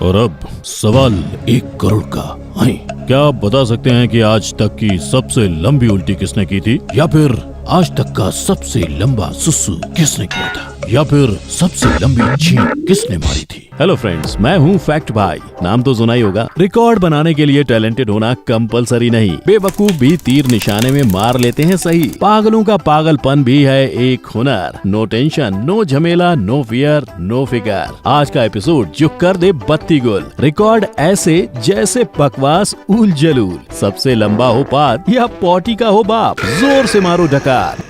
और अब सवाल 1 करोड़ का। आई, क्या आप बता सकते हैं कि आज तक की सबसे लंबी उल्टी किसने की थी, या फिर आज तक का सबसे लंबा सुसु किसने किया था, या फिर सबसे लंबी छींक किसने मारी थी? हेलो फ्रेंड्स, मैं हूँ फैक्ट भाई। नाम तो सुना ही होगा। रिकॉर्ड बनाने के लिए टैलेंटेड होना कंपलसरी नहीं, बेवकूफ भी तीर निशाने में मार लेते हैं सही। पागलों का पागलपन भी है एक हुनर। नो टेंशन, नो झमेला, नो फियर, नो फिकर। आज का एपिसोड जो कर दे बत्ती गुल। रिकॉर्ड ऐसे जैसे बकवास उल जलूल। सबसे लंबा हो पाद या पॉटी का हो बाप, जोर से मारो डकार।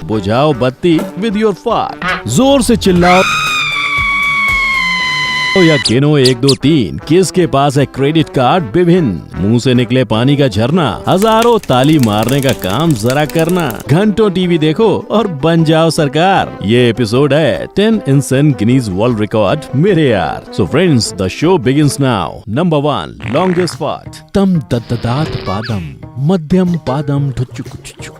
बुझाओ बत्ती विद योर फाट। जोर से चिल्लाओ या गिनो 1 2 3। किसके पास है क्रेडिट कार्ड विभिन्न? मुंह से निकले पानी का झरना। हजारों ताली मारने का काम जरा करना। घंटों टीवी देखो और बन जाओ सरकार। ये एपिसोड है 10 इंसान गिनीज वर्ल्ड रिकॉर्ड मेरे यार। So friends, the show begins now. Number 1, longest फाट। तम दत्तदात पादम, मध्यम पादम ठुचुक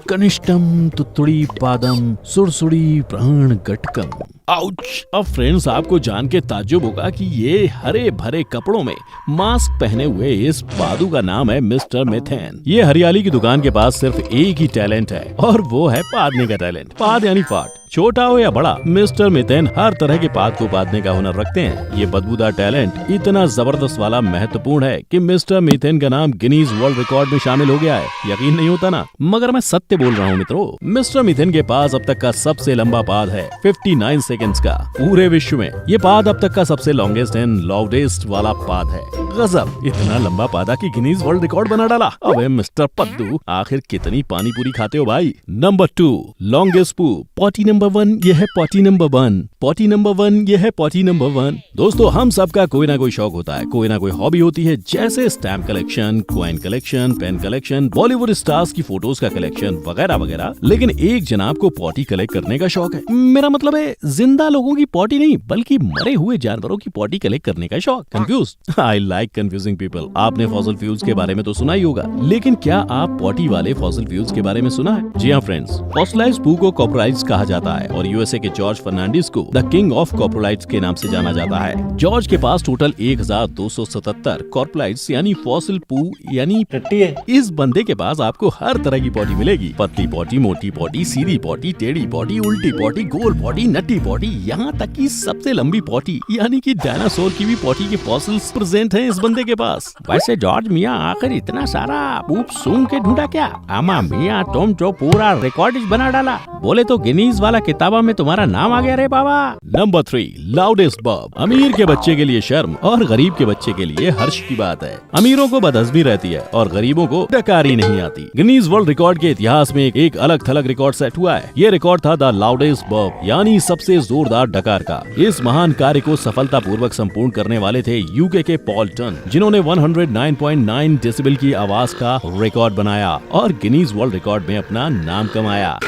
कनिष्ठम तुतुड़ी पादम सुरसुड़ी प्राण गटकम। आउच! अब फ्रेंड्स, आपको जान के ताज्जुब होगा कि ये हरे भरे कपड़ों में मास्क पहने हुए इस पादू का नाम है मिस्टर मिथेन। ये हरियाली की दुकान के पास सिर्फ एक ही टैलेंट है और वो है पादने का टैलेंट। पाद यानी फाट, छोटा हो या बड़ा, मिस्टर मिथेन हर तरह के पाद को पादने का हुनर रखते हैं। ये बदबूदार टैलेंट इतना जबरदस्त वाला महत्वपूर्ण है कि मिस्टर मिथेन का नाम गिनीज वर्ल्ड रिकॉर्ड में शामिल हो गया है। यकीन नहीं होता ना, मगर मैं सत्य बोल रहा हूँ मित्रों। मिस्टर मिथेन के पास अब तक का सबसे लंबा पाद है 59 सेकंड्स का। पूरे विश्व में ये पाद अब तक का सबसे लॉन्गेस्ट एंड लाउडेस्ट वाला पाद है। गजब! इतना लंबा पादा की गिनीज वर्ल्ड रिकॉर्ड बना डाला। अबे मिस्टर पद्दू, आखिर कितनी पानी पूरी खाते हो भाई? नंबर 2, लॉन्गेस्ट पूप। पॉटी नंबर 1, यह है पॉटी नंबर 1। पॉटी नंबर 1, यह है पॉटी नंबर 1। दोस्तों, हम सबका कोई ना कोई शौक होता है, कोई ना कोई हॉबी होती है, जैसे stamp collection, coin collection, pen collection, Bollywood stars की फोटोज का कलेक्शन वगैरह वगैरह। लेकिन एक जनाब को पॉटी कलेक्ट करने का शौक है। मेरा मतलब है जिंदा लोगों की पॉटी नहीं, बल्कि मरे हुए जानवरों की पॉटी कलेक्ट करने का शौक। Confused? I like confusing people. आपने फॉसिल फ्यूल्स के बारे में तो सुना ही होगा, लेकिन क्या आप पॉटी वाले फॉसिल फ्यूल्स के बारे में सुना है? जी हाँ फ्रेंड्स, फॉसिलाइज्ड पू को कॉपराइट्स कहा जाता है और यूएसए के जॉर्ज फर्नांडिस को द किंग ऑफ कॉर्पोलाइट्स के नाम से जाना जाता है। जॉर्ज के पास टोटल 1277 कॉर्पोलाइट्स यानी फॉसिल पू यानी टट्टी है। इस बंदे के पास आपको हर तरह की पॉटी मिलेगी। पतली पॉटी, मोटी पॉटी, सीधी पॉटी, टेढ़ी पॉटी, उल्टी पॉटी, गोल पॉटी, नट्टी पॉटी, यहाँ तक की सबसे लंबी पॉटी यानी कि डायनासोर की भी पॉटी के फॉसिल्स प्रेजेंट हैं इस बंदे के पास। वैसे जॉर्ज मियाँ, आखिर इतना सारा पूप सूंघ के ढूंढा क्या? आमा मियाँ, तुम जो पूरा रिकॉर्ड बना डाला, बोले तो गिनीज वाला किताबा में तुम्हारा नाम आ गया रे बाबा। नंबर 3, लाउडेस्ट बब। अमीर के बच्चे के लिए शर्म और गरीब के बच्चे के लिए हर्ष की बात है। अमीरों को बदहजमी रहती है और गरीबों को डकारी नहीं आती। गिनीज वर्ल्ड रिकॉर्ड के इतिहास में एक अलग थलग रिकॉर्ड सेट हुआ है। ये रिकॉर्ड था द लाउडेस्ट बब यानी सबसे जोरदार डकार का। इस महान कार्य को सफलता पूर्वक संपूर्ण करने वाले थे यूके के पॉल टन, जिन्होंने 109.9 डेसिबल की आवाज का रिकॉर्ड बनाया और गिनीज वर्ल्ड रिकॉर्ड में अपना नाम कमाया।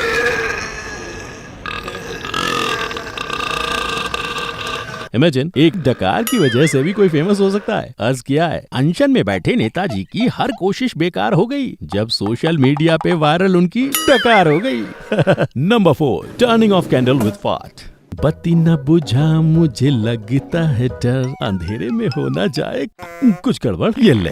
इमेजिन, एक डकार की वजह से भी कोई फेमस हो सकता है। अर्ज किया है, अनशन में बैठे नेताजी की हर कोशिश बेकार हो गई जब सोशल मीडिया पे वायरल उनकी डकार हो गई। Number 4, turning of candle with फाट। बत्ती न बुझा मुझे लगता है डर, अंधेरे में हो ना जाए कुछ गड़बड़। ये ले,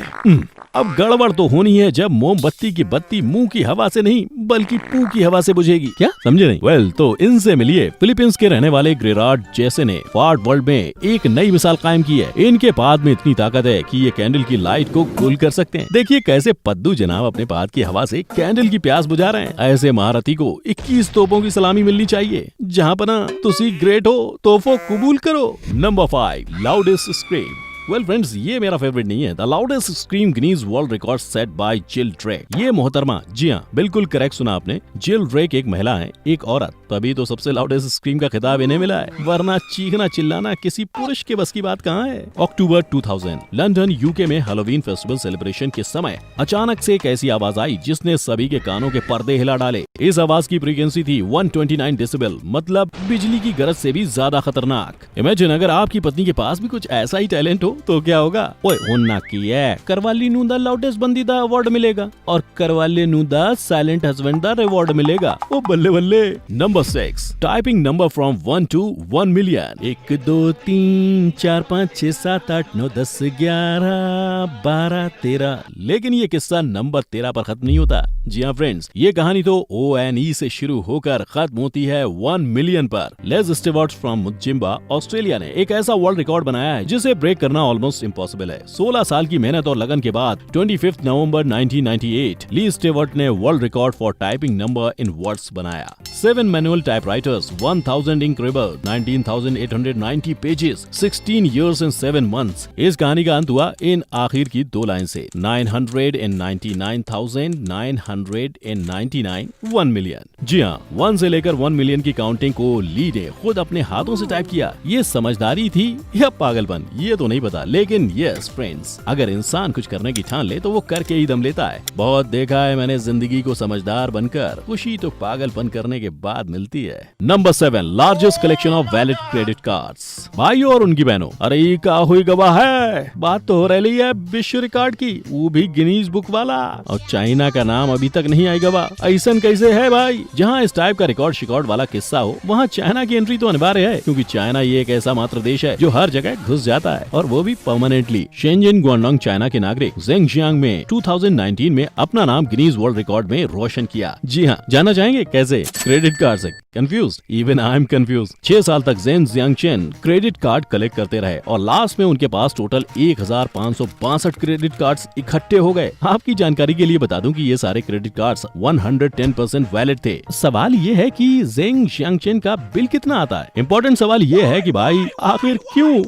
अब गड़बड़ तो होनी है जब मोमबत्ती की बत्ती मुंह की हवा से नहीं बल्कि पू की हवा से बुझेगी। क्या समझे नहीं? वेल, तो इनसे मिलिए। फिलीपींस के रहने वाले ग्रेराड जैसे ने फाट वर्ल्ड में एक नई मिसाल कायम की है। इनके पाद में इतनी ताकत है कि ये कैंडल की लाइट को गुल कर सकते हैं। देखिए कैसे पद्दू जनाब अपने पाद की हवा से कैंडल की प्यास बुझा रहे हैं। ऐसे महारथी को 21 तोपों की सलामी मिलनी चाहिए। जहाँ पना तुसी ग्रेट हो, तोहफो कबूल करो। Number 5, loudest scream. Well friends, ये मेरा फेवरेट नहीं है। The loudest scream Guinness world record set by Jill Drake. ये मोहतरमा, जी हाँ बिल्कुल करेक्ट सुना आपने, जिल ड्रेक एक महिला है, एक औरत, तभी तो सबसे लाउडेस्ट स्क्रीम का खिताब इन्हें मिला है, वरना चीखना चिल्लाना किसी पुरुष के बस की बात कहाँ है। अक्टूबर 2000 लंदन यूके में हैलोवीन फेस्टिवल सेलिब्रेशन के समय अचानक से एक ऐसी आवाज आई जिसने सभी के कानों के पर्दे हिला डाले। इस आवाज की फ्रीक्वेंसी थी 129 डेसिबल, मतलब बिजली की गरज से भी ज्यादा खतरनाक। इमेजिन अगर आपकी पत्नी के पास भी कुछ ऐसा ही टैलेंट हो तो क्या होगा? ओए होना की है करवाली नू द लाउडेस्ट बंदी दा अवार्ड मिलेगा और करवाली नू द साइलेंट हस्बैंड दा रिवॉर्ड मिलेगा। ओ बल्ले बल्ले। Number 6, typing number from 1 to 1 million। 1 2 3 4 5 6 7 8 9 10 11 12 13। लेकिन ये किस्सा नंबर 13 पर खत्म नहीं होता। जी हाँ फ्रेंड्स, ये कहानी तो ONE से शुरू होकर खत्म होती है 1 मिलियन पर। लेस स्टीवर्ट फ्रॉम मुजिम्बा ऑस्ट्रेलिया ने एक ऐसा वर्ल्ड रिकॉर्ड बनाया है जिसे ब्रेक करना ऑलमोस्ट इम्पॉसिबल है। 16 साल की मेहनत और लगन के बाद 25 नवंबर 1998 ली स्टीवर्ट ने world record for typing number in words बनाया। 7 manual typewriters, 1000 ink ribbon, 19,890 pages, 16 years and 7 months। इस कहानी का अंत हुआ इन आखिर की 2 लाइन से, 999,999 1 मिलियन। जी हाँ, 1 से लेकर 1 मिलियन की काउंटिंग को ली ने खुद अपने हाथों से टाइप किया। ये समझदारी थी या पागलपन, ये तो नहीं पता, लेकिन यस फ्रेंड्स, अगर इंसान कुछ करने की ठान ले तो वो करके ही दम लेता है। बहुत देखा है मैंने जिंदगी को समझदार बनकर, खुशी तो पागलपन करने के बाद मिलती है। Number 7, largest collection of valid credit cards. भाइयों और उनकी बहनों, अरे ये का हुई गवाह है, बात तो हो रही है विश्व रिकॉर्ड की, वो भी गिनीज बुक वाला, और चाइना का नाम अभी तक नहीं आई गवाह। ऐसा कैसे है भाई? जहाँ इस टाइप का रिकॉर्ड शिकॉर्ड वाला किस्सा हो, वहाँ चाइना की एंट्री तो अनिवार्य है, क्योंकि चाइना ये एक ऐसा मात्र देश है जो हर जगह घुस जाता है, और वो भी परमानेंटली। शेंजन गुआंगडोंग चाइना के नागरिक ज़ेंगजियांग में 2019 में अपना नाम गिनीज वर्ल्ड रिकॉर्ड में रोशन किया। जी हाँ, जानना चाहेंगे कैसे? क्रेडिट कार्ड से। Confuse? Even I am confuse. 6 साल तक ज़ेन जियांगचेन क्रेडिट कार्ड कलेक्ट करते रहे और लास्ट में उनके पास टोटल 1562 क्रेडिट कार्ड्स इकट्ठे हो गए। आपकी जानकारी के लिए बता दूं कि ये सारे क्रेडिट कार्ड्स 110% वैलिड थे। सवाल ये है कि ज़ेंग जियांगचेन का बिल कितना आता है? इम्पोर्टेंट सवाल ये है कि भाई आखिर क्यों,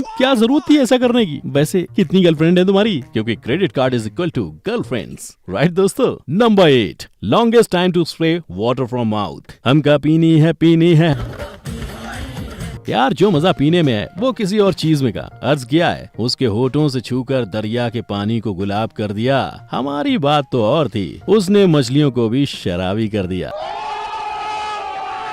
क्या जरूरत थी ऐसा करने की? वैसे कितनी गर्लफ्रेंड है तुम्हारी? क्योंकि credit card is equal to girlfriends, right दोस्तों। Number 8, longest time to spray water from mouth. हमका पीनी है यार, जो मजा पीने में है वो किसी और चीज में का। अर्ज किया है, उसके होठों से छूकर दरिया के पानी को गुलाब कर दिया। हमारी बात तो और थी, उसने मछलियों को भी शराबी कर दिया।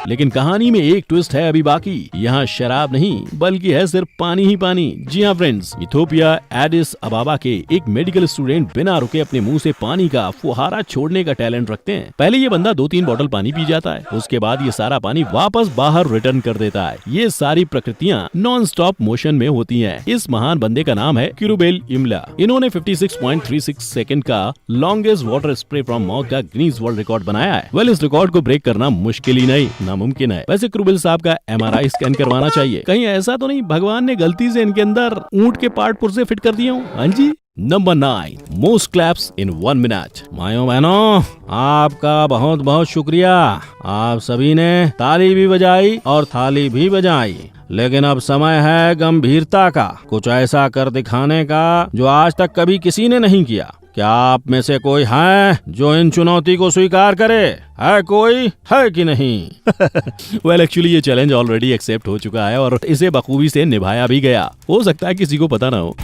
लेकिन कहानी में एक ट्विस्ट है अभी बाकी। यहाँ शराब नहीं बल्कि है सिर्फ पानी ही पानी। जी हाँ फ्रेंड्स, इथियोपिया एडिस अबाबा के एक मेडिकल स्टूडेंट बिना रुके अपने मुंह से पानी का फुहारा छोड़ने का टैलेंट रखते हैं। पहले ये बंदा 2-3 बॉटल पानी पी जाता है, उसके बाद ये सारा पानी वापस बाहर रिटर्न कर देता है। ये सारी प्रकृतियाँ नॉन स्टॉप मोशन में होती है। इस महान बंदे का नाम है किरुबेल इमला। इन्होंने 56.36 सेकंड का longest water spray from mouth का गिनीज वर्ल्ड रिकॉर्ड बनाया है। वेल, इस रिकॉर्ड को ब्रेक करना मुश्किल ही नहीं, नामुमकिन है। वैसे क्रूबेल साहब का MRI स्कैन करवाना चाहिए, कहीं ऐसा तो नहीं भगवान ने गलती से इनके अंदर ऊंट के पार्ट पुर्जे फिट कर दिए हो। हाँ जी। नंबर 9, मोस्ट क्लैप्स इन 1 मिनट। मायो बहनों, आपका बहुत बहुत शुक्रिया। आप सभी ने ताली भी बजाई और थाली भी बजाई, लेकिन अब समय है गंभीरता का, कुछ ऐसा कर दिखाने का जो आज तक कभी किसी ने नहीं किया। क्या आप में से कोई है जो इन चुनौती को स्वीकार करे? है कोई? है कि नहीं? वेल, एक्चुअली ये चैलेंज ऑलरेडी एक्सेप्ट हो चुका है और इसे बखूबी से निभाया भी गया। हो सकता है किसी को पता ना हो।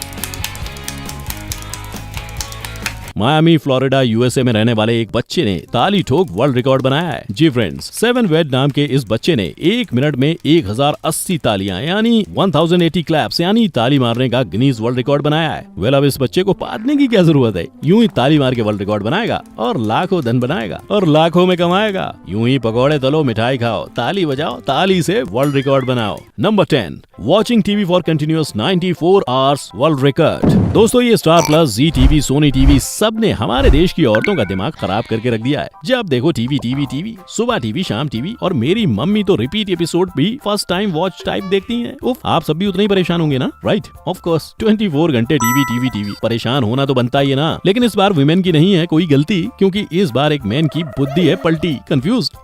मायामी फ्लोरिडा USA में रहने वाले एक बच्चे ने ताली ठोक वर्ल्ड रिकॉर्ड बनाया है। जी फ्रेंड्स, 7 वेड नाम के इस बच्चे ने 1 मिनट में 1080 तालियां यानी 1080 क्लैप्स यानी ताली मारने का गिनीज वर्ल्ड रिकॉर्ड बनाया है। वेल, अब इस बच्चे को पादने की क्या जरूरत है? यूं ही ताली मार के वर्ल्ड रिकॉर्ड बनाएगा और लाखों धन बनाएगा और लाखों में कमाएगा। यूं ही पकौड़े तलो, मिठाई खाओ, ताली बजाओ, ताली से वर्ल्ड रिकॉर्ड बनाओ। Number 10, watching TV for continuous 94 hours world record. दोस्तों, ये स्टार प्लस, जी टीवी, सोनी टीवी सब ने हमारे देश की औरतों का दिमाग खराब करके रख दिया है। जब देखो टीवी, सुबह टीवी, शाम टीवी, और मेरी मम्मी तो रिपीट एपिसोड भी फर्स्ट टाइम वॉच टाइप देखती हैं। उफ, आप सब भी उतने ही परेशान होंगे ना, राइट? ऑफ कोर्स, 24 घंटे टीवी। परेशान होना तो बनता ही है ना। लेकिन इस बार विमेन की नहीं है कोई गलती, क्योंकि इस बार एक मैन की बुद्धि है पलटी, confused.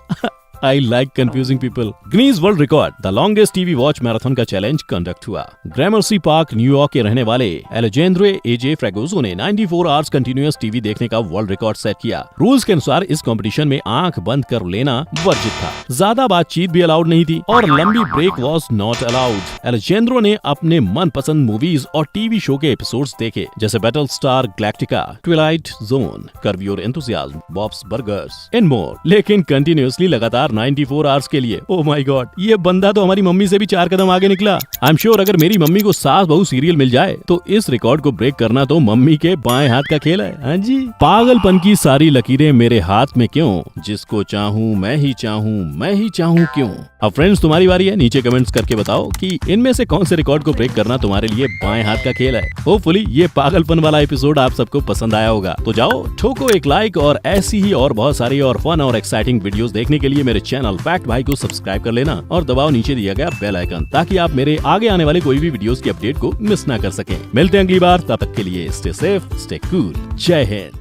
I like confusing people. Guinness world record, the longest TV watch marathon का चैलेंज कंडक्ट हुआ। ग्रामर्सी पार्क, न्यूयॉर्क के रहने वाले एलेजेंड्रे एजे फ्रेगोजो ने 94 आवर्स कंटिन्यूअस टीवी देखने का वर्ल्ड रिकॉर्ड सेट किया। रूल्स के अनुसार इस कंपटीशन में आंख बंद कर लेना वर्जित था, ज्यादा बातचीत भी अलाउड नहीं थी और लंबी break was not allowed. Alejandro ने अपने मनपसंद मूवीज और टीवी शो के एपिसोड्स देखे, जैसे Battlestar Galactica, Twilight Zone, Curb Your Enthusiasm, Bob's Burgers and more. लेकिन कंटिन्यूअसली लगातार लगातार 94 आवर्स के लिए। ओह माय गॉड, ये बंदा तो हमारी मम्मी से भी 4 कदम आगे निकला। आई एम श्योर अगर मेरी मम्मी को सास बहू सीरियल मिल जाए तो इस रिकॉर्ड को ब्रेक करना तो मम्मी के बाएं हाथ का खेल है। हाँ जी, पागलपन की सारी लकीरें मेरे हाथ में क्यों, जिसको चाहूं मैं ही चाहूं क्यों। अब फ्रेंड्स तुम्हारी बारी है, नीचे कमेंट्स करके बताओ कि इनमें से कौन से रिकॉर्ड को ब्रेक करना तुम्हारे लिए बाएं हाथ का खेल है। होपफुली ये पागलपन वाला एपिसोड आप सबको पसंद आया होगा। तो जाओ ठोको एक लाइक और ऐसी ही और बहुत सारी और फन और एक्साइटिंग वीडियोस देखने के लिए मेरे चैनल फैक्ट भाई को सब्सक्राइब कर लेना और दबाओ नीचे दिया गया बेल आइकन, ताकि आप मेरे आगे आने वाले कोई भी वीडियोस की अपडेट को मिस ना कर सकें। मिलते हैं अगली बार, तब तक के लिए स्टे सेफ, स्टे कूल, जय हिंद।